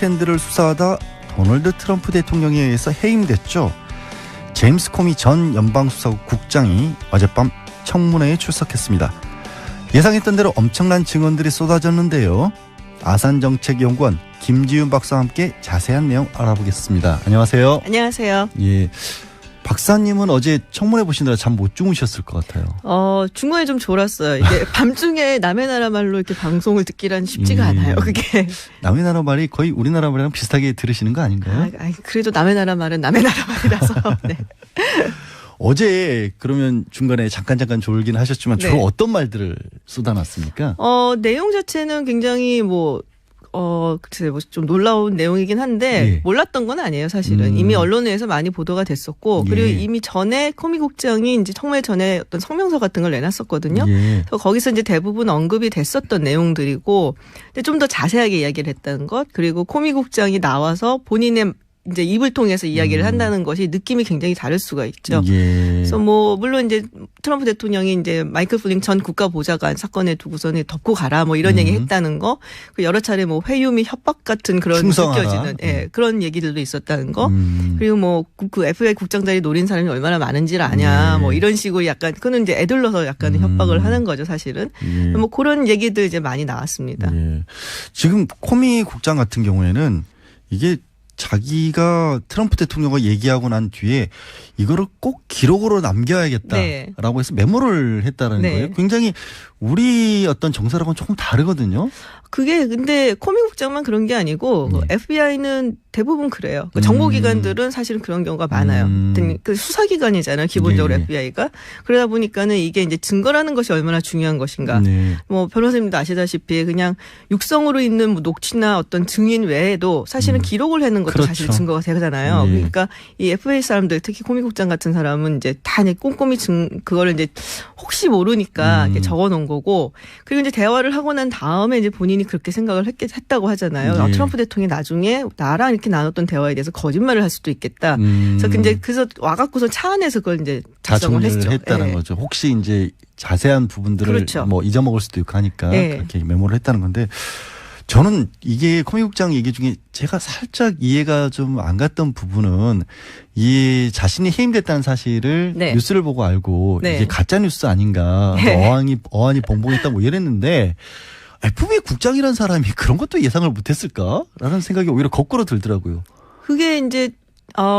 스캔들을 수사하다 도널드 트럼프 대통령에 의해서 해임됐죠. 제임스 코미 전 연방수사국 국장이 어젯밤 청문회에 출석했습니다. 예상했던 대로 엄청난 증언들이 쏟아졌는데요. 아산정책연구원 김지윤 박사와 함께 자세한 내용 알아보겠습니다. 안녕하세요. 안녕하세요. 예, 박사님은 어제 청문회 보시느라 잠 못 주무셨을 것 같아요. 중간에 좀 졸았어요. 이게 밤중에 남의 나라 말로 이렇게 방송을 듣기란 쉽지가 않아요. 그게 남의 나라 말이 거의 우리나라 말이랑 비슷하게 들으시는 거 아닌가요? 그래도 남의 나라 말은 남의 나라 말이라서. 네. 어제 그러면 중간에 잠깐 졸긴 하셨지만 주로 네. 어떤 말들을 쏟아놨습니까? 내용 자체는 굉장히 글쎄 좀 놀라운 내용이긴 한데 예. 몰랐던 건 아니에요, 사실은. 이미 언론에서 많이 보도가 됐었고 그리고 예. 이미 전에 코미 국장이 이제 청문회 전에 어떤 성명서 같은 걸 내놨었거든요. 예. 그래서 거기서 이제 대부분 언급이 됐었던 내용들이고 근데 좀 더 자세하게 이야기를 했다는 것 그리고 코미 국장이 나와서 본인의 이제 입을 통해서 이야기를 한다는 것이 느낌이 굉장히 다를 수가 있죠. 예. 그래서 물론 이제 트럼프 대통령이 이제 마이클 플린 전 국가보좌관 사건에 두고서는 덮고 가라 이런 얘기 했다는 거, 그 여러 차례 회유 및 협박 같은 그런 충성하라. 느껴지는 그런 얘기들도 있었다는 거, 그리고 그 FBI 국장 자리 노린 사람이 얼마나 많은지를 아냐, 이런 식으로 약간 그는 이제 애들러서 약간 협박을 하는 거죠, 사실은. 그런 얘기들 이제 많이 나왔습니다. 예. 지금 코미 국장 같은 경우에는 이게 자기가 트럼프 대통령과 얘기하고 난 뒤에 이거를 꼭 기록으로 남겨야겠다라고 해서 메모를 했다는 거예요. 굉장히 우리 어떤 정서랑은 조금 다르거든요. 그게 근데 코미 국장만 그런 게 아니고 FBI는 대부분 그래요. 정보기관들은 사실은 그런 경우가 많아요. 그 수사기관이잖아요. 기본적으로 FBI가. 그러다 보니까는 이게 이제 증거라는 것이 얼마나 중요한 것인가. 변호사님도 아시다시피 그냥 육성으로 있는 녹취나 어떤 증인 외에도 사실은 기록을 하는 것도 그렇죠. 사실 증거가 되잖아요. 그러니까 이 FBI 사람들 특히 코미 국장 같은 사람은 이제 다 꼼꼼히 그거를 이제 혹시 모르니까 이렇게 적어 놓은 거고 그리고 이제 대화를 하고 난 다음에 이제 본인이 그렇게 생각을 했다고 하잖아요. 트럼프 대통령이 나중에 나랑 이렇게 나눴던 대화에 대해서 거짓말을 할 수도 있겠다. 그래서 와갖고서 차 안에서 그걸 이제 작성을 했죠. 했다는 거죠. 혹시 이제 자세한 부분들을 그렇죠. 잊어먹을 수도 있고 하니까 그렇게 메모를 했다는 건데 저는 이게 코미 국장 얘기 중에 제가 살짝 이해가 좀 안 갔던 부분은 이 자신이 해임됐다는 사실을 뉴스를 보고 알고 이게 가짜 뉴스 아닌가 어안이 벙벙했다 이랬는데 FBI 국장이라는 사람이 그런 것도 예상을 못했을까라는 생각이 오히려 거꾸로 들더라고요. 그게 이제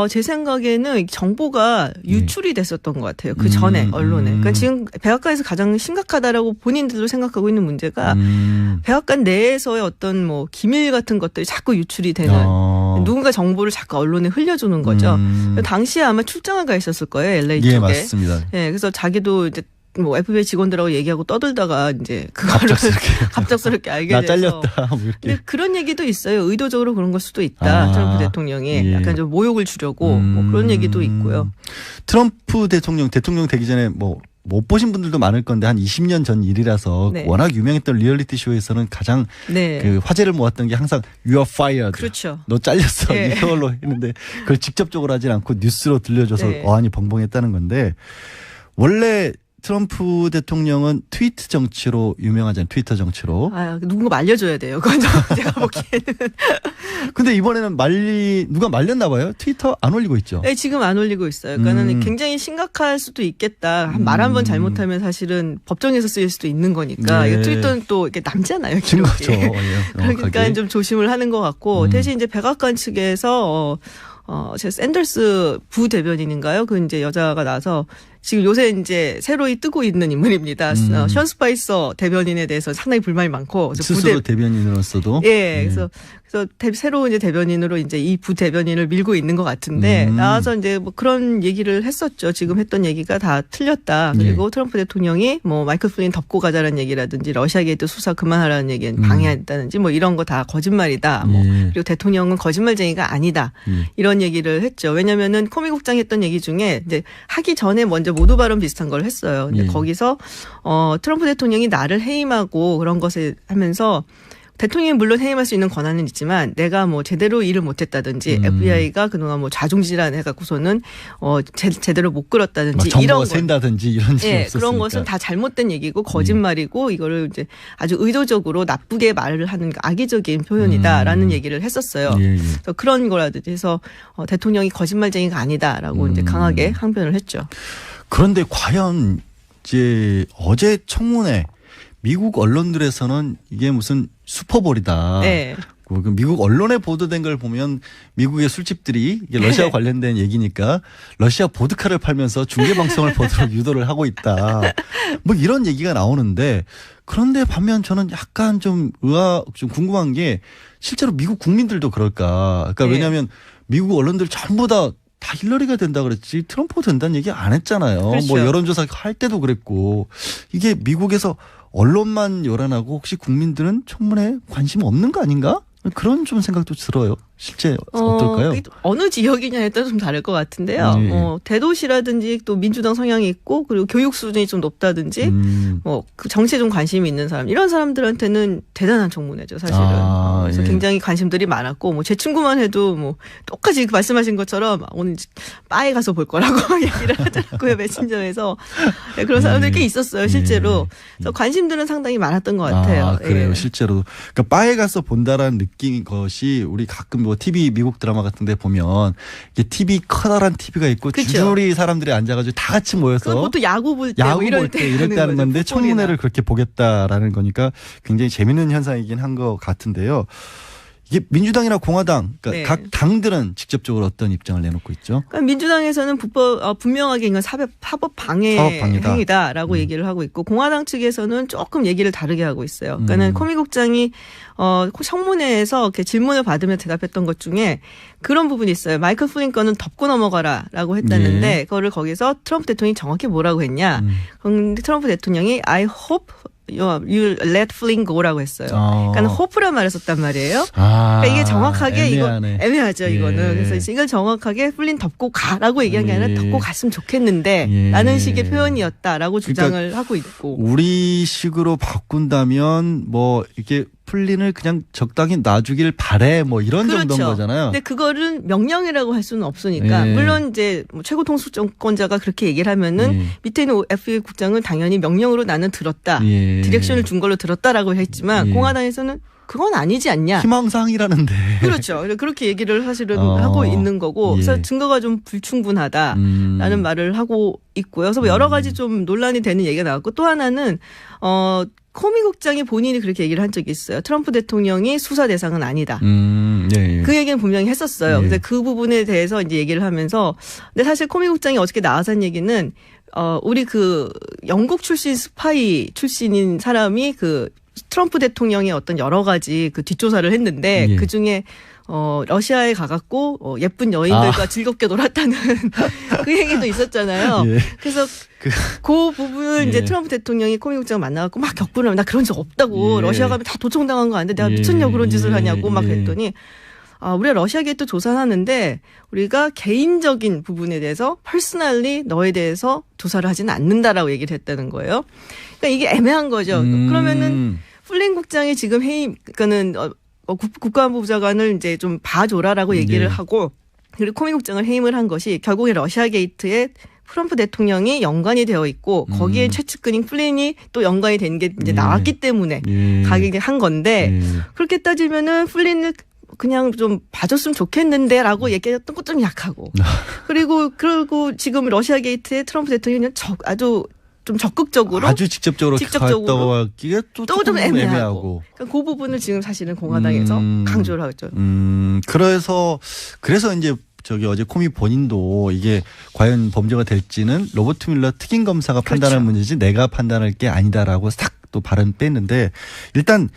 제 생각에는 정보가 유출이 됐었던 것 같아요. 그 전에 언론에. 그러니까 지금 백악관에서 가장 심각하다라고 본인들도 생각하고 있는 문제가 백악관 내에서의 어떤 기밀 같은 것들이 자꾸 유출이 되는 누군가 정보를 자꾸 언론에 흘려주는 거죠. 당시에 아마 출장을 가 있었을 거예요. LA 쪽에. 예, 맞습니다. 예, 그래서 자기도 이제 FBI 직원들하고 얘기하고 떠들다가 이제 그거를 갑작스럽게 알게 돼서. 나 잘렸다. 이렇게. 근데 그런 얘기도 있어요. 의도적으로 그런 걸 수도 있다. 트럼프 대통령이 약간 좀 모욕을 주려고 그런 얘기도 있고요. 트럼프 대통령 되기 전에 못 보신 분들도 많을 건데 한 20년 전 일이라서 워낙 유명했던 리얼리티 쇼에서는 가장 그 화제를 모았던 게 항상 You are fired. 그렇죠. 너 잘렸어. 이걸로 했는데 그걸 직접적으로 하진 않고 뉴스로 들려줘서 어안이 벙벙했다는 건데 원래 트럼프 대통령은 트위터 정치로 유명하잖아요. 트위터 정치로. 누군가 말려줘야 돼요. 그건 제가 보기에는. 근데 이번에는 누가 말렸나 봐요. 트위터 안 올리고 있죠. 네, 지금 안 올리고 있어요. 그러니까는 굉장히 심각할 수도 있겠다. 말 한 번 잘못하면 사실은 법정에서 쓰일 수도 있는 거니까. 트위터는 또 이렇게 남잖아요. 증거죠. 그러니까 좀 조심을 하는 것 같고 대신 이제 백악관 측에서 제 샌더스 부대변인인가요? 그 이제 여자가 나서 지금 요새 이제 새로이 뜨고 있는 인물입니다. 션 스파이서 대변인에 대해서 상당히 불만이 많고. 스스로 대변인으로서도. 그래서 새로운 이제 대변인으로 이제 이 부대변인을 밀고 있는 것 같은데 나와서 이제 그런 얘기를 했었죠. 지금 했던 얘기가 다 틀렸다. 그리고 트럼프 대통령이 마이클 플린 덮고 가자라는 얘기라든지 러시아 게이트 수사 그만하라는 얘기는 방해했다든지 이런 거 다 거짓말이다. 그리고 대통령은 거짓말쟁이가 아니다. 이런 얘기를 했죠. 왜냐면은 코미 국장이 했던 얘기 중에 이제 하기 전에 먼저 모두 발언 비슷한 걸 했어요. 근데 거기서 트럼프 대통령이 나를 해임하고 그런 것을 하면서 대통령이 물론 해임할 수 있는 권한은 있지만 내가 뭐 제대로 일을 못했다든지 FBI가 그동안 뭐 자중질환 해갖고서는 제대로 못 끌었다든지 정보가 샌다든지 이런 식이 없었으니까. 그런 것은 다 잘못된 얘기고 거짓말이고 이거를 이제 아주 의도적으로 나쁘게 말을 하는 악의적인 표현이다라는 얘기를 했었어요. 그래서 그런 거라든지 해서 대통령이 거짓말쟁이가 아니다라고 이제 강하게 항변을 했죠. 그런데 과연 이제 어제 청문회 미국 언론들에서는 이게 무슨 슈퍼볼이다. 네. 미국 언론에 보도된 걸 보면 미국의 술집들이 이게 러시아 관련된 얘기니까 러시아 보드카를 팔면서 중계방송을 보도록 유도를 하고 있다. 뭐 이런 얘기가 나오는데 그런데 반면 저는 약간 좀 궁금한 게 실제로 미국 국민들도 그럴까. 그러니까 왜냐하면 미국 언론들 전부 다 힐러리가 된다 그랬지 트럼프가 된다는 얘기 안 했잖아요. 그렇죠. 뭐 여론조사 할 때도 그랬고 이게 미국에서 언론만 요란하고 혹시 국민들은 청문회에 관심 없는 거 아닌가? 그런 좀 생각도 들어요. 실제 어떨까요? 어느 지역이냐에 따라 좀 다를 것 같은데요. 대도시라든지 또 민주당 성향이 있고 그리고 교육 수준이 좀 높다든지 그 정치에 좀 관심이 있는 사람 이런 사람들한테는 대단한 청문회죠 사실은. 그래서 굉장히 관심들이 많았고 뭐 제 친구만 해도 뭐 똑같이 말씀하신 것처럼 오늘 바에 가서 볼 거라고 얘기를 하더라고요. 메신저에서. 그런 사람들이 꽤 있었어요 실제로. 그래서 관심들은 상당히 많았던 것 같아요. 그래요 실제로. 그러니까 바에 가서 본다라는 느낌인 것이 우리 가끔 뭐 TV 미국 드라마 같은 데 보면 이게 TV 커다란 TV가 있고 그렇죠. 줄줄이 사람들이 앉아가지고 다 같이 모여서 보통 야구 볼 때 이럴 때 하는 건데 청문회를 그렇게 보겠다라는 거니까 굉장히 재밌는 현상이긴 한 것 같은데요. 이게 민주당이나 공화당 그러니까 각 당들은 직접적으로 어떤 입장을 내놓고 있죠? 그러니까 민주당에서는 분명하게 이건 사법 방해 행위다라고 얘기를 하고 있고 공화당 측에서는 조금 얘기를 다르게 하고 있어요. 그러니까는 코미 국장이 청문회에서 이렇게 질문을 받으며 대답했던 것 중에 그런 부분이 있어요. 마이클 플린 거는 덮고 넘어가라라고 했다는데 그거를 거기서 트럼프 대통령이 정확히 뭐라고 했냐? 그런데 트럼프 대통령이 I hope you let Flynn go라고 했어요. 그러니까 hope란 말을 썼단 말이에요. 그러니까 이게 정확하게 애매하죠 이거는. 그래서 이걸 정확하게 플린 덮고 가라고 얘기한 게 아니라 덮고 갔으면 좋겠는데 라는 식의 표현이었다라고 주장을 그러니까 하고 있고. 우리식으로 바꾼다면 뭐 이게 플린을 그냥 적당히 놔주길 바래 뭐 이런 정도인 거잖아요. 근데 그거를 명령이라고 할 수는 없으니까 물론 이제 뭐 최고 통수권자가 그렇게 얘기를 하면은 밑에 있는 FBI 국장은 당연히 명령으로 나는 들었다. 디렉션을 준 걸로 들었다라고 했지만 공화당에서는 그건 아니지 않냐. 희망사항이라는데. 그렇죠. 그렇게 얘기를 사실은 하고 있는 거고 그래서 증거가 좀 불충분하다라는 말을 하고 있고요. 그래서 여러 가지 좀 논란이 되는 얘기가 나왔고 또 하나는 코미 국장이 본인이 그렇게 얘기를 한 적이 있어요. 트럼프 대통령이 수사 대상은 아니다. 그 얘기는 분명히 했었어요. 근데 그 부분에 대해서 이제 얘기를 하면서 근데 사실 코미 국장이 어저께 나와서 한 얘기는 우리 그 영국 출신 스파이 출신인 사람이 그 트럼프 대통령의 어떤 여러 가지 그 뒷조사를 했는데 그 중에 러시아에 가갖고 예쁜 여인들과 즐겁게 놀았다는 그 얘기도 있었잖아요. 그래서 그 부분을 이제 트럼프 대통령이 코미 국장을 만나갖고 막 격분을 하면 나 그런 적 없다고 러시아 가면 다 도청당한 거 아닌데 내가 미쳤냐고 그런 짓을 하냐고 막 그랬더니 우리가 러시아 게이트 조사하는데 우리가 개인적인 부분에 대해서 퍼스널리 너에 대해서 조사를 하지는 않는다라고 얘기를 했다는 거예요. 그러니까 이게 애매한 거죠. 그러면은 플린 국장이 지금 그러니까는 국가안보 보좌관을 이제 좀 봐줘라라고 얘기를 하고 그리고 코미 국장을 해임을 한 것이 결국에 러시아 게이트에 트럼프 대통령이 연관이 되어 있고 거기에 최측근인 플린이 또 연관이 된 게 이제 나왔기 때문에 가게 한 건데 그렇게 따지면은 플린을 그냥 좀 봐줬으면 좋겠는데라고 얘기했던 것 좀 약하고 그리고 지금 러시아 게이트에 트럼프 대통령은 아주 좀 적극적으로 아주 직접적으로 갔다 하기가 또 좀 애매하고 그러니까 그 부분을 지금 사실은 공화당에서 강조를 하죠. 그래서 이제 어제 코미 본인도 이게 과연 범죄가 될지는 로버트 뮬러 특임 검사가 판단할 문제지 내가 판단할 게 아니다라고 싹 또 발언 뺐는데 일단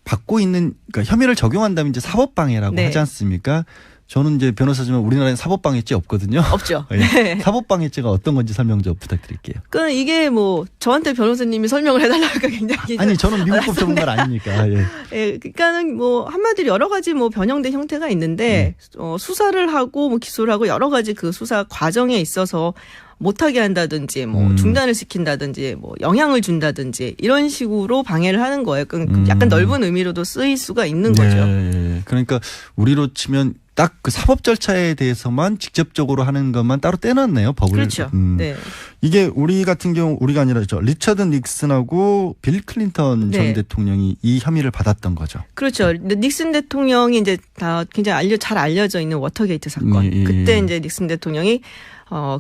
받고 있는 그러니까 혐의를 적용한다면 이제 사법방해라고 하지 않습니까? 저는 이제 변호사지만 우리나라엔 사법방해죄 없거든요. 없죠. 네. 사법방해죄가 어떤 건지 설명 좀 부탁드릴게요. 그러니까 이게 뭐 저한테 변호사님이 설명을 해달라니까 굉장히 아니 저는 미국법 전문가 아니니까. 예. 예, 그러니까는 뭐 한마디로 여러 가지 뭐 변형된 형태가 있는데 수사를 하고 뭐 기소를 하고 여러 가지 그 수사 과정에 있어서 못하게 한다든지 뭐 중단을 시킨다든지 뭐 영향을 준다든지 이런 식으로 방해를 하는 거예요. 약간 넓은 의미로도 쓰일 수가 있는 거죠. 네. 그러니까 우리로 치면 딱 그 사법 절차에 대해서만 직접적으로 하는 것만 따로 떼놨네요. 법을. 그렇죠. 네. 이게 우리 같은 경우 우리가 아니라 리처드 닉슨하고 빌 클린턴 전 대통령이 이 혐의를 받았던 거죠. 그렇죠. 닉슨 대통령이 이제 다 굉장히 잘 알려져 있는 워터게이트 사건. 그때 이제 닉슨 대통령이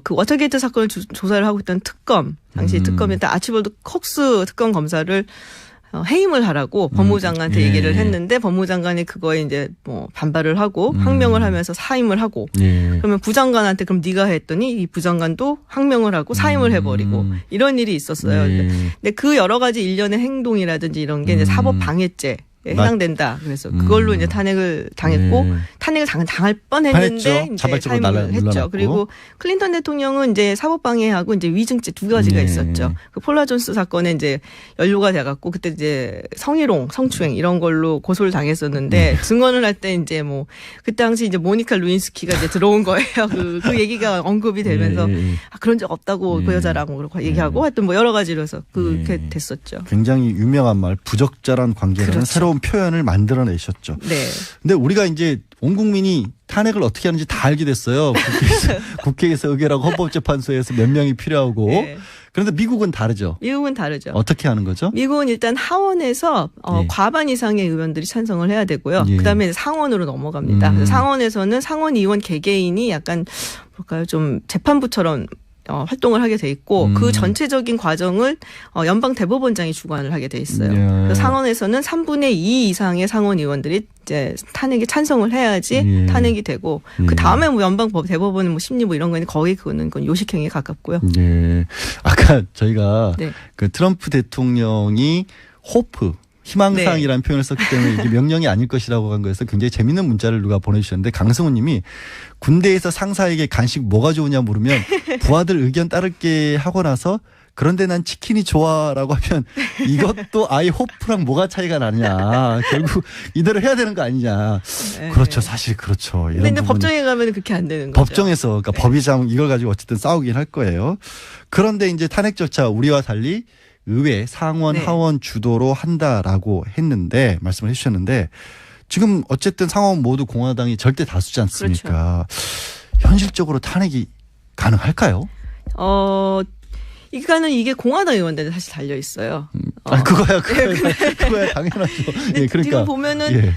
그 워터게이트 사건을 조사를 하고 있던 특검, 당시 특검이었던 아치볼드 콕스 특검 검사를 해임을 하라고 법무장관한테 얘기를 했는데 법무장관이 그거에 이제 뭐 반발을 하고 항명을 하면서 사임을 하고 그러면 부장관한테 그럼 네가 해 했더니 이 부장관도 항명을 하고 사임을 해버리고 이런 일이 있었어요. 근데 그 여러 가지 일련의 행동이라든지 이런 게 이제 사법 방해죄. 해당된다. 그래서 그걸로 이제 탄핵을 당했고 탄핵을 당할 뻔했는데 이제 사임을 했죠. 그리고 클린턴 대통령은 이제 사법방해하고 이제 위증죄 두 가지가 있었죠. 그 폴라 존스 사건에 이제 연루가 돼갖고 그때 이제 성희롱, 성추행 이런 걸로 고소를 당했었는데 증언을 할 때 이제 뭐 그때 당시 이제 모니카 루인스키가 이제 들어온 거예요. 그 얘기가 언급이 되면서 그런 적 없다고 그 여자라고 그렇게 얘기하고 하여튼 뭐 여러 가지로 해서 그렇게 됐었죠. 굉장히 유명한 말 부적절한 관계라는 그렇죠. 새로운 표현을 만들어내셨죠. 네. 근데 우리가 이제 온 국민이 탄핵을 어떻게 하는지 다 알게 됐어요. 국회에서 의결하고 헌법재판소에서 몇 명이 필요하고. 네. 그런데 미국은 다르죠. 미국은 다르죠. 어떻게 하는 거죠? 미국은 일단 하원에서 과반 이상의 의원들이 찬성을 해야 되고요. 그다음에 상원으로 넘어갑니다. 그래서 상원에서는 상원의원 개개인이 약간 뭘까요? 좀 재판부처럼 활동을 하게 돼 있고 그 전체적인 과정을 연방 대법원장이 주관을 하게 돼 있어요. 상원에서는 3분의 2 이상의 상원 의원들이 이제 탄핵에 찬성을 해야지 탄핵이 되고 그 다음에 뭐 연방 대법원 뭐 심리 뭐 이런 거는 거의 그건 요식행위에 가깝고요. 네. 아까 저희가 그 트럼프 대통령이 호프 희망사항이라는 표현을 썼기 때문에 이게 명령이 아닐 것이라고 한 거에서 굉장히 재밌는 문자를 누가 보내주셨는데 강승우 님이 군대에서 상사에게 간식 뭐가 좋으냐 물으면 부하들 의견 따르게 하고 나서 그런데 난 치킨이 좋아라고 하면 이것도 아예 호프랑 뭐가 차이가 나냐. 결국 이대로 해야 되는 거 아니냐. 그렇죠. 사실 그렇죠. 근데 이제 법정에 가면 그렇게 안 되는 거죠. 법정에서 그러니까 법의장 이걸 가지고 어쨌든 싸우긴 할 거예요. 그런데 이제 탄핵 절차 우리와 달리 의회, 상원, 하원 주도로 한다라고 했는데 말씀을 해주셨는데 지금 어쨌든 상원 모두 공화당이 절대 다수지 않습니까? 그렇죠. 현실적으로 탄핵이 가능할까요? 이게 공화당 의원들한테 사실 달려 있어요. 그거야 당연하죠. 그러니까 지금 보면은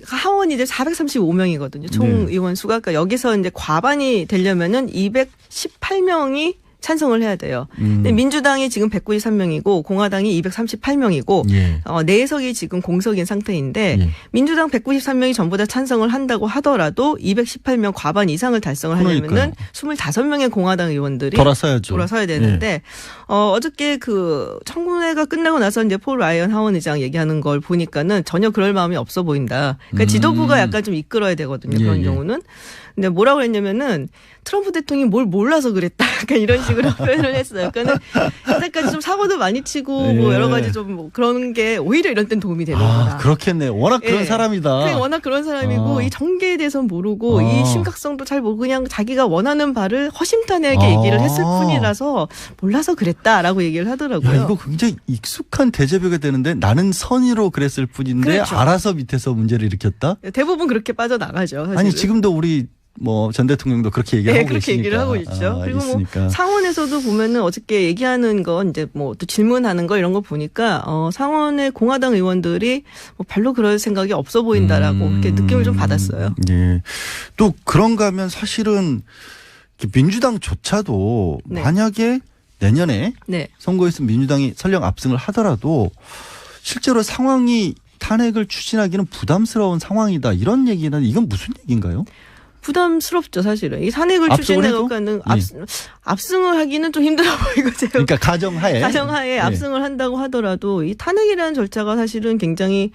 하원이 이제 435명이거든요. 총 의원 수가. 그러니까 여기서 이제 과반이 되려면은 218명이 찬성을 해야 돼요. 근데 민주당이 지금 193명이고 공화당이 238명이고 내석이 지금 공석인 상태인데 민주당 193명이 전부 다 찬성을 한다고 하더라도 218명 과반 이상을 달성을 하려면은 25명의 공화당 의원들이 돌아서야 되는데 어저께 그 청문회가 끝나고 나서 이제 폴 라이언 하원 의장 얘기하는 걸 보니까는 전혀 그럴 마음이 없어 보인다. 그러니까 지도부가 약간 좀 이끌어야 되거든요. 그런 경우는. 근데 뭐라고 했냐면은 트럼프 대통령이 뭘 몰라서 그랬다. 약간 이런 식으로 표현을 했어요. 그러니까 이때까지 좀 사고도 많이 치고 뭐 여러 가지 좀 뭐 그런 게 오히려 이런 땐 도움이 되는 거다. 그렇겠네. 워낙 그런 사람이다. 워낙 그런 사람이고 이 전개에 대해서는 모르고 이 심각성도 잘 모르고 그냥 자기가 원하는 바를 허심탄회하게 얘기를 했을 뿐이라서 몰라서 그랬다라고 얘기를 하더라고요. 야, 이거 굉장히 익숙한 대제비가 되는데 나는 선의로 그랬을 뿐인데 그렇죠. 알아서 밑에서 문제를 일으켰다? 대부분 그렇게 빠져나가죠. 사실은. 아니 지금도 우리 전 대통령도 그렇게 얘기를 하고 그렇게 계시니까. 얘기를 하고 있죠. 그리고 뭐 상원에서도 보면은 어저께 얘기하는 거 이제 뭐 또 질문하는 거 이런 거 보니까 상원의 공화당 의원들이 뭐 별로 그럴 생각이 없어 보인다라고 그렇게 느낌을 좀 받았어요. 예. 또 그런가 하면 사실은 민주당조차도 만약에 내년에 선거에서 민주당이 설령 압승을 하더라도 실제로 상황이 탄핵을 추진하기는 부담스러운 상황이다. 이런 얘기는 이건 무슨 얘기인가요? 부담스럽죠, 사실은. 이 탄핵을 추진해가는 압승을 하기는 좀 힘들어 보이거든요. 그러니까 가정하에 압승을 한다고 하더라도 이 탄핵이라는 절차가 사실은 굉장히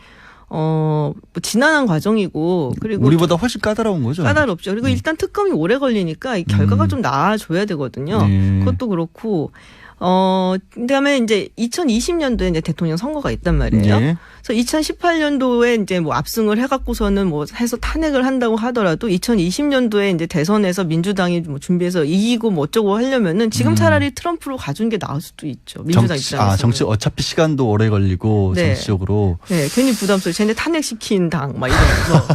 뭐 지난한 과정이고 그리고 우리보다 훨씬 까다로운 거죠. 까다롭죠. 그리고 일단 특검이 오래 걸리니까 이 결과가 좀 나아져야 되거든요. 그것도 그렇고 그다음에 이제 2020년도에 이제 대통령 선거가 있단 말이에요. 네. 그래서 2018년도에 이제 뭐 압승을 해갖고서는 뭐 해서 탄핵을 한다고 하더라도 2020년도에 이제 대선에서 민주당이 뭐 준비해서 이기고 뭐 어쩌고 하려면은 지금 차라리 트럼프로 가준 게 나을 수도 있죠. 민주당 입장에서. 정치 어차피 시간도 오래 걸리고 네. 정치적으로. 네, 괜히 부담스러워. 쟤네 탄핵시킨 당 막 이러면서.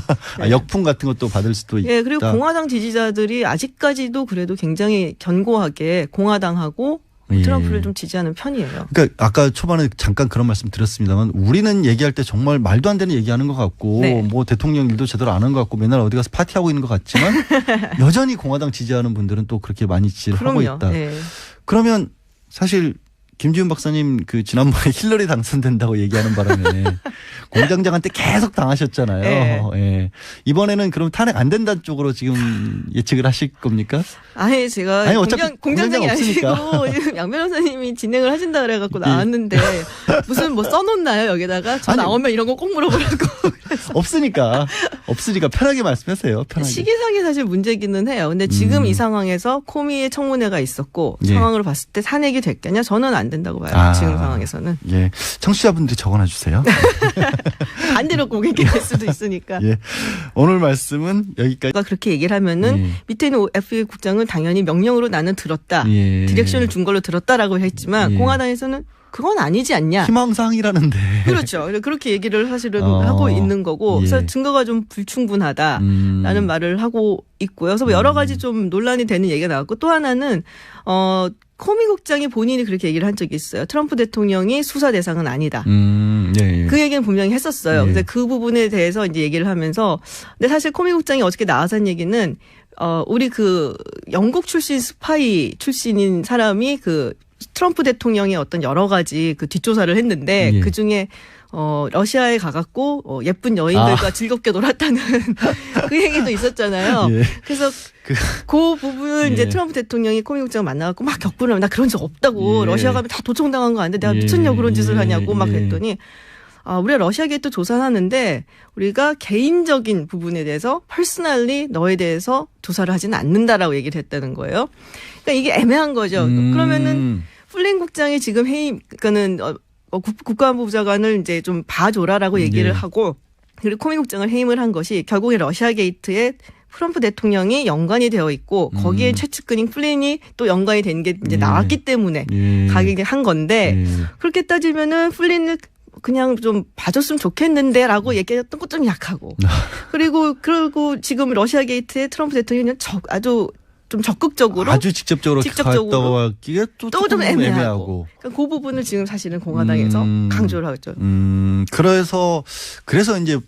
네. 역풍 같은 것도 받을 수도 있다. 네, 그리고 공화당 지지자들이 아직까지도 그래도 굉장히 견고하게 공화당하고 트럼프를 좀 지지하는 편이에요. 그러니까 아까 초반에 잠깐 그런 말씀 드렸습니다만 우리는 얘기할 때 정말 말도 안 되는 얘기하는 것 같고 네. 뭐 대통령 일도 제대로 안 한 것 같고 맨날 어디 가서 파티하고 있는 것 같지만 여전히 공화당 지지하는 분들은 또 그렇게 많이 지지를 하고 있다. 네. 그러면 사실 김지훈 박사님 그 지난번에 힐러리 당선된다고 얘기하는 바람에 공장장한테 계속 당하셨잖아요. 네. 예. 이번에는 그럼 탄핵 안 된다는 쪽으로 지금 예측을 하실 겁니까? 아예 제가 아니, 어차피 공장장이 아니고 양 변호사님이 진행을 하신다 그래갖고 나왔는데 무슨 뭐 써놓나요 여기다가 저 나오면 이런 거 꼭 물어보라고. 없으니까 편하게 말씀하세요. 편하게. 시기상이 사실 문제기는 해요. 근데 지금 이 상황에서 코미의 청문회가 있었고 상황을 봤을 때 탄핵이 됐겠냐? 저는 안 된다고 봐요. 지금 상황에서는. 예, 청취자분들 적어놔 주세요. 반대로 고객이 될 수도 있으니까. 예, 오늘 말씀은 여기까지. 그렇게 얘기를 하면은 밑에 있는 FBI 국장은 당연히 명령으로 나는 들었다. 디렉션을 준 걸로 들었다라고 했지만 공화당에서는 그건 아니지 않냐. 희망사항이라는데. 그렇죠. 그렇게 얘기를 사실은 하고 있는 거고. 그래서 증거가 좀 불충분하다라는 말을 하고 있고요. 그래서 여러 가지 좀 논란이 되는 얘기가 나왔고 또 하나는 코미 국장이 본인이 그렇게 얘기를 한 적이 있어요. 트럼프 대통령이 수사 대상은 아니다. 그 얘기는 분명히 했었어요. 근데 그 부분에 대해서 이제 얘기를 하면서 근데 사실 코미 국장이 어저께 나와서 한 얘기는 우리 그 영국 출신 스파이 출신인 사람이 그 트럼프 대통령의 어떤 여러 가지 그 뒷조사를 했는데 그 중에 러시아에 가갖고 예쁜 여인들과 즐겁게 놀았다는 그 얘기도 있었잖아요. 그래서 그 부분을 이제 트럼프 대통령이 코미 국장을 만나갖고 막 격분을 하면 나 그런 적 없다고 러시아 가면 다 도청당한 거 아닌데 내가 미쳤냐고 그런 짓을 하냐고 막 그랬더니 우리가 러시아 게이트 조사하는데 우리가 개인적인 부분에 대해서 퍼스널리 너에 대해서 조사를 하지는 않는다라고 얘기를 했다는 거예요. 그러니까 이게 애매한 거죠. 그러면은 플린 국장이 지금 그러니까는 국가안보 보좌관을 이제 좀 봐줘라라고 얘기를 하고 그리고 코미 국장을 해임을 한 것이 결국에 러시아 게이트에 트럼프 대통령이 연관이 되어 있고 거기에 최측근인 플린이 또 연관이 된 게 이제 나왔기 때문에 가게 한 건데 그렇게 따지면은 플린을 그냥 좀 봐줬으면 좋겠는데라고 얘기했던 것 좀 약하고 그리고 지금 러시아 게이트에 트럼프 대통령이 아주 좀 적극적으로 아주 직접적으로 가까워하기가 또 좀 애매하고 그러니까 그 부분을 지금 사실은 공화당에서 강조를 하죠. 그래서 이제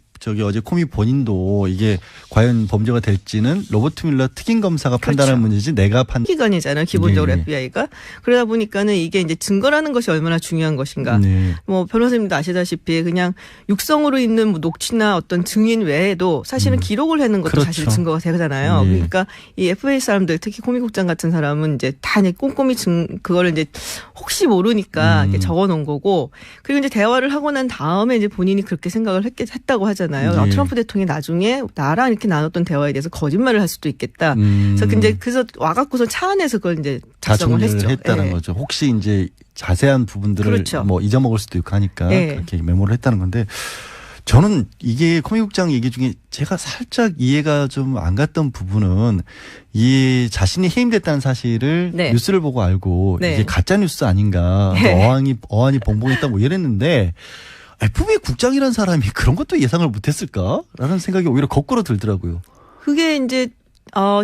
어제 코미 본인도 이게 과연 범죄가 될지는 로버트 뮬러 특임 검사가 판단할 문제지 내가 기관이잖아요. 기본적으로 FBI가. 그러다 보니까는 이게 이제 증거라는 것이 얼마나 중요한 것인가. 뭐 변호사님도 아시다시피 그냥 육성으로 있는 뭐 녹취나 어떤 증인 외에도 사실은 기록을 해는 것도 사실 증거가 되잖아요. 그러니까 이 FBI 사람들 특히 코미 국장 같은 사람은 이제 다 꼼꼼히 그거를 이제 혹시 모르니까 이렇게 적어 놓은 거고 그리고 이제 대화를 하고 난 다음에 이제 본인이 그렇게 생각을 했다고 하잖아요. 트럼프 대통령이 나중에 나랑 이렇게 나눴던 대화에 대해서 거짓말을 할 수도 있겠다. 그래서 와갖고서 차 안에서 그걸 이제 작성을 했죠. 했다는 거죠. 혹시 이제 자세한 부분들을 뭐 잊어먹을 수도 있고 하니까 그렇게 메모를 했다는 건데 저는 이게 코미 국장 얘기 중에 제가 살짝 이해가 좀 안 갔던 부분은 이 자신이 해임됐다는 사실을 뉴스를 보고 알고 이게 가짜 뉴스 아닌가 어안이 벙벙했다 뭐 이랬는데 FBI 국장이라는 사람이 그런 것도 예상을 못했을까라는 생각이 오히려 거꾸로 들더라고요. 그게 이제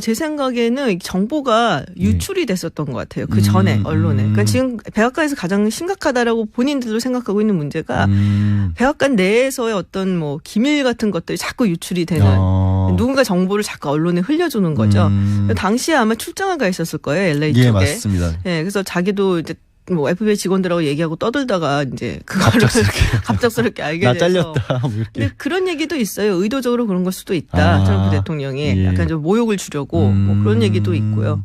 제 생각에는 정보가 유출이 됐었던 것 같아요. 그 전에 언론에. 그러니까 지금 백악관에서 가장 심각하다라고 본인들도 생각하고 있는 문제가 백악관 내에서의 어떤 뭐 기밀 같은 것들이 자꾸 유출이 되는 누군가 정보를 자꾸 언론에 흘려주는 거죠. 당시에 아마 출장을 가 있었을 거예요. LA 쪽에. 예, 맞습니다. 네, 그래서 자기도 이제 뭐 FBI 직원들하고 얘기하고 떠들다가 이제 그거를 갑작스럽게 알게 돼서 나 잘렸다. 뭐 이렇게. 근데 그런 얘기도 있어요. 의도적으로 그런 걸 수도 있다. 트럼프 대통령이 약간 좀 모욕을 주려고 뭐 그런 얘기도 있고요.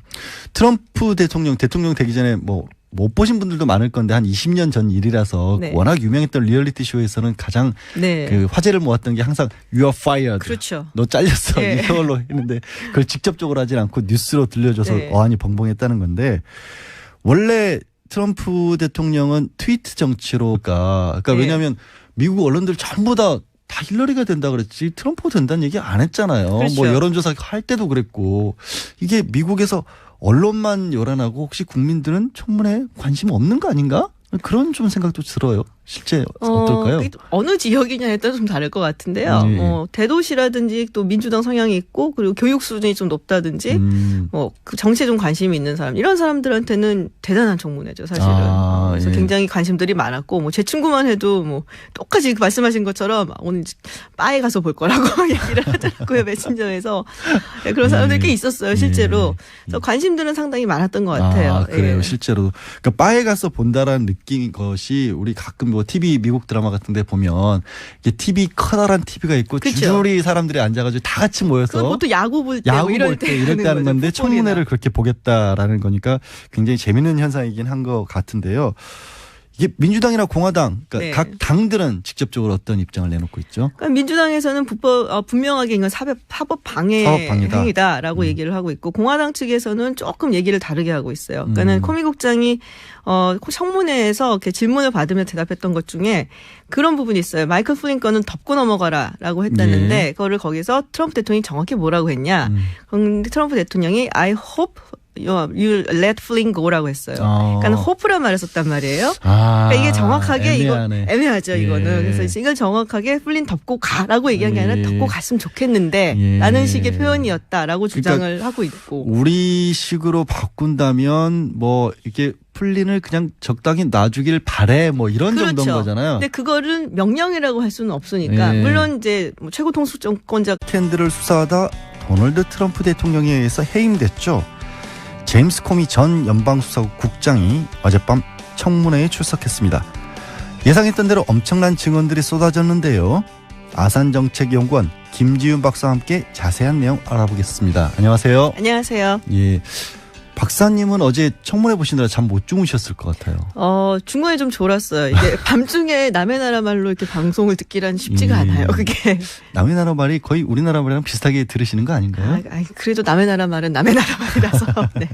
트럼프 대통령 되기 전에 뭐 못 보신 분들도 많을 건데 한 20년 전 일이라서 네. 워낙 유명했던 리얼리티 쇼에서는 가장 네. 그 화제를 모았던 게 항상 You are fired. 그렇죠. 너 잘렸어. 네. 이걸로 했는데 그걸 직접적으로 하진 않고 뉴스로 들려줘서 네. 어안이 벙벙했다는 건데 원래 트럼프 대통령은 트위트 정치로 그러니까 네. 왜냐하면 미국 언론들 전부 다 힐러리가 된다 그랬지 트럼프가 된다는 얘기 안 했잖아요. 그렇죠. 뭐 여론조사 할 때도 그랬고 이게 미국에서 언론만 요란하고 혹시 국민들은 청문회에 관심 없는 거 아닌가? 그런 좀 생각도 들어요. 실제 어떨까요? 어느 지역이냐에 따라 좀 다를 것 같은데요. 네. 대도시라든지 또 민주당 성향이 있고 그리고 교육 수준이 좀 높다든지 그 정치에 좀 관심이 있는 사람 이런 사람들한테는 대단한 청문회죠 사실은. 그래서 예. 굉장히 관심들이 많았고 뭐 제 친구만 해도 뭐 똑같이 말씀하신 것처럼 오늘 바에 가서 볼 거라고 얘기를 하더라고요 메신저에서. 네, 그런 사람들이 꽤 있었어요 실제로. 그래서 관심들은 상당히 많았던 것 같아요. 그래요 예. 실제로. 그러니까 바에 가서 본다라는 느낌인 것이 우리 가끔 뭐 TV 미국 드라마 같은데 보면 이게 TV 커다란 TV가 있고 그쵸. 줄줄이 사람들이 앉아가지고 다 같이 모여서 보통 야구 볼 때 야구 이럴 볼 때 이럴 때 하는 건데 청문회를 그렇게 보겠다라는 거니까 굉장히 재미있는 현상이긴 한 것 같은데요. 이게 민주당이나 공화당 그러니까 네. 각 당들은 직접적으로 어떤 입장을 내놓고 있죠? 그러니까 민주당에서는 분명하게 이건 사법 방해 사법방해다. 행위다라고 얘기를 하고 있고 공화당 측에서는 조금 얘기를 다르게 하고 있어요. 그러니까는 코미 국장이 청문회에서 이렇게 질문을 받으며 대답했던 것 중에 그런 부분이 있어요. 마이클 플린 거는 덮고 넘어가라라고 했다는데 네. 그거를 거기서 트럼프 대통령이 정확히 뭐라고 했냐? 그런데 트럼프 대통령이 I hope you let Flynn go라고 했어요. 그러니까 hope란 말을 썼단 말이에요. 그러니까 이게 정확하게 애매하네. 이거 애매하죠 이거는. 예. 그래서 이걸 정확하게 플린 덮고 가라고 얘기한 게 아니라 예. 덮고 갔으면 좋겠는데 예. 라는 식의 표현이었다라고 주장을 하고 있고. 우리식으로 바꾼다면 뭐 이게 플린을 그냥 적당히 놔주길 바래 뭐 이런 그렇죠. 정도인 거잖아요. 근데 그거를 명령이라고 할 수는 없으니까 예. 물론 이제 뭐 최고 통수권자 스캔들을 수사하다 도널드 트럼프 대통령에 의해서 해임됐죠. 제임스 코미 전 연방수사국 국장이 어젯밤 청문회에 출석했습니다. 예상했던 대로 엄청난 증언들이 쏟아졌는데요. 아산정책연구원 김지윤 박사와 함께 자세한 내용 알아보겠습니다. 안녕하세요. 안녕하세요. 예, 박사님은 어제 청문회 보시느라 잠 못 주무셨을 것 같아요. 중간에 좀 졸았어요. 이게 밤중에 남의 나라 말로 이렇게 방송을 듣기란 쉽지가 않아요. 그게. 남의 나라 말이 거의 우리나라 말이랑 비슷하게 들으시는 거 아닌가요? 그래도 남의 나라 말은 남의 나라 말이라서. 네.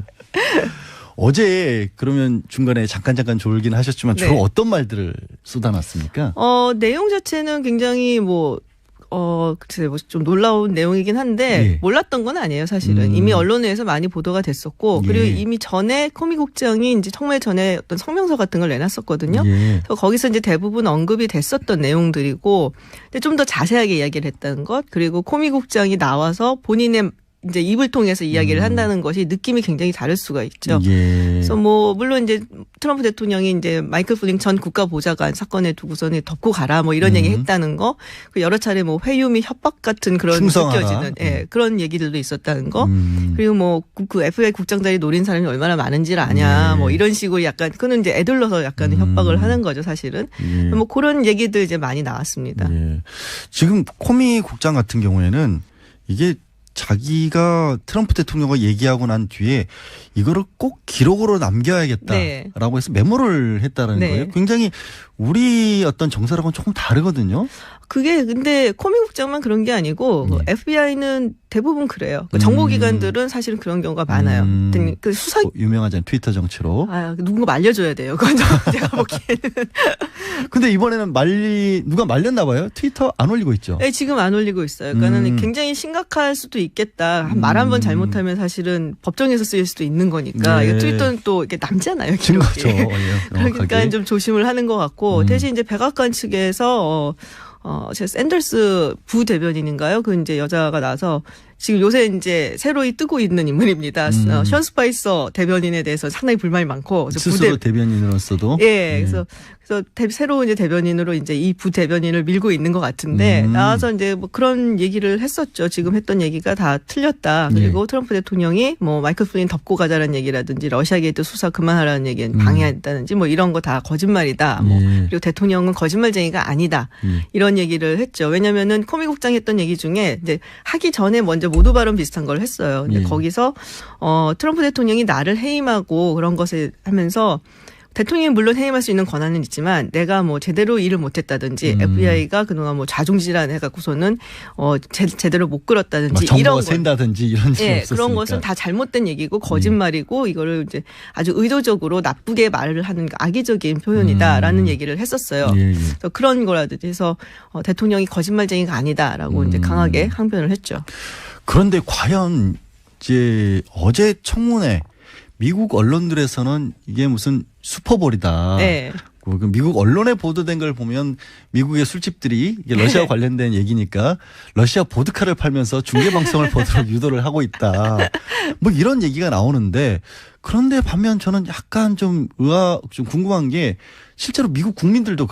어제 그러면 중간에 잠깐 졸긴 하셨지만 주로 네. 어떤 말들을 쏟아놨습니까? 내용 자체는 굉장히 글쎄요, 좀 놀라운 내용이긴 한데 예. 몰랐던 건 아니에요, 사실은. 이미 언론에서 많이 보도가 됐었고 그리고 예. 이미 전에 코미 국장이 이제 청문회 전에 어떤 성명서 같은 걸 내놨었거든요. 예. 그래서 거기서 이제 대부분 언급이 됐었던 내용들이고, 근데 좀 더 자세하게 이야기를 했다는 것, 그리고 코미 국장이 나와서 본인의 이제 입을 통해서 이야기를 한다는 것이 느낌이 굉장히 다를 수가 있죠. 예. 그래서 물론 이제 트럼프 대통령이 이제 마이클 플린 전 국가보좌관 사건에 두고서는 덮고 가라 이런 얘기 했다는 거, 그 여러 차례 회유 및 협박 같은 그런 충성하라. 느껴지는 그런 얘기들도 있었다는 거, 그리고 그 FBI 국장 자리 노린 사람이 얼마나 많은지를 아냐, 이런 식으로 약간 그거는 이제 애들러서 약간 협박을 하는 거죠, 사실은. 예. 그런 얘기들 이제 많이 나왔습니다. 예. 지금 코미 국장 같은 경우에는 이게 자기가 트럼프 대통령과 얘기하고 난 뒤에 이거를 꼭 기록으로 남겨야겠다라고 네. 해서 메모를 했다는 네. 거예요. 굉장히 우리 어떤 정서랑은 조금 다르거든요. 그게 근데 코미 국장만 그런 게 아니고 FBI는 대부분 그래요. 정보기관들은 사실은 그런 경우가 많아요. 그 수사 유명하잖아요. 트위터 정치로. 누군가 말려줘야 돼요. 그건 제가 보기에는. 근데 이번에는 누가 말렸나 봐요. 트위터 안 올리고 있죠. 네, 지금 안 올리고 있어요. 그러니까는 굉장히 심각할 수도 있겠다. 말 한 번 잘못하면 사실은 법정에서 쓰일 수도 있는 거니까. 네. 트위터는 또 이렇게 남잖아요. 증거죠. 예, 그러니까 좀 조심을 하는 것 같고 대신 이제 백악관 측에서 제 샌더스 부대변인인가요? 그 이제 여자가 나서 지금 요새 이제 새로이 뜨고 있는 인물입니다. 션 스파이서 대변인에 대해서 상당히 불만이 많고. 스스로 대변인으로서도. 예, 그래서 새로운 이제 대변인으로 이제 이 부대변인을 밀고 있는 것 같은데 나와서 이제 그런 얘기를 했었죠. 지금 했던 얘기가 다 틀렸다. 그리고 트럼프 대통령이 마이클 플린 덮고 가자라는 얘기라든지 러시아 게이트 수사 그만하라는 얘기는 방해했다든지 이런 거 다 거짓말이다. 그리고 대통령은 거짓말쟁이가 아니다. 이런 얘기를 했죠. 왜냐면은 코미 국장이 했던 얘기 중에 이제 하기 전에 먼저 이제 모두 발언 비슷한 걸 했어요. 근데 예. 거기서 트럼프 대통령이 나를 해임하고 그런 것을 하면서 대통령이 물론 해임할 수 있는 권한은 있지만 내가 뭐 제대로 일을 못했다든지 FBI가 그동안 뭐 자중질환 해갖고서는 제대로 못 끌었다든지 정보가 샌다든지 이런 일이 없었으니까. 그런 것은 다 잘못된 얘기고 거짓말이고 이거를 이제 아주 의도적으로 나쁘게 말을 하는 악의적인 표현이다라는 얘기를 했었어요. 예. 그래서 그런 거라든지 해서 대통령이 거짓말쟁이가 아니다라고 이제 강하게 항변을 했죠. 그런데 과연 이제 어제 청문회 미국 언론들에서는 이게 무슨 슈퍼볼이다. 네. 미국 언론에 보도된 걸 보면 미국의 술집들이 이게 러시아 관련된 얘기니까 러시아 보드카를 팔면서 중계방송을 보도록 유도를 하고 있다. 뭐 이런 얘기가 나오는데 그런데 반면 저는 약간 좀 궁금한 게 실제로 미국 국민들도 그런